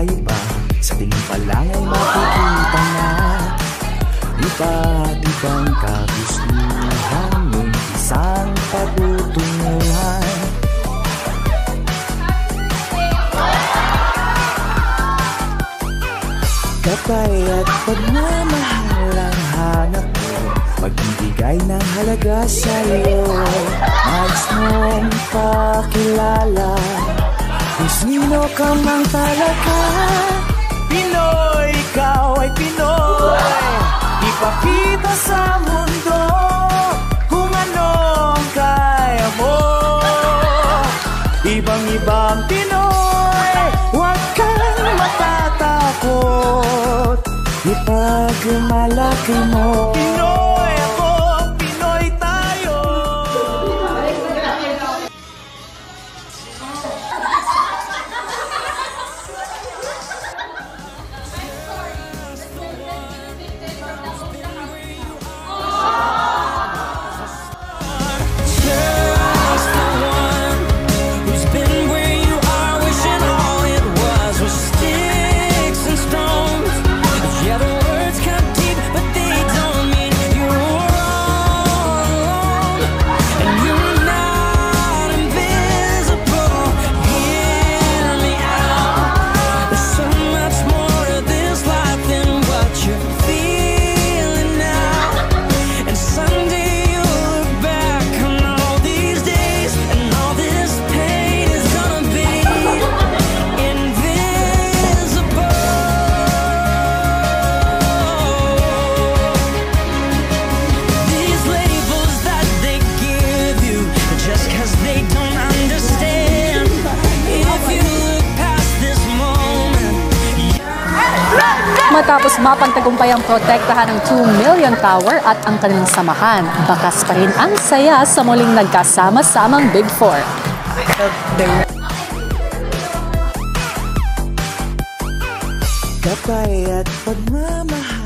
kakaiba, sa tingin pa lang ay makikita na iba't ibang kagustuhan ng isang patutunguhan. Gabay at pagmamahal ang hanap ko, magbibigay ng halaga sa'yo. Nais mong pakilala kung sino ka mang talaga. Pinoy, ikaw ay Pinoy. Ipakita sa mundo kung ano ang kaya mo. Ibang-ibang Pinoy, huwag kang matatakot. Ipagmalaki mo. Pinoy ako, Pinoy tayo. Matapos mapagtagumpay ang protektahan ng 2 Million Tower at ang kanilang samahan, bakas pa rin ang saya sa muling nagkasama-samang Big Four. Gabay at pagmamahal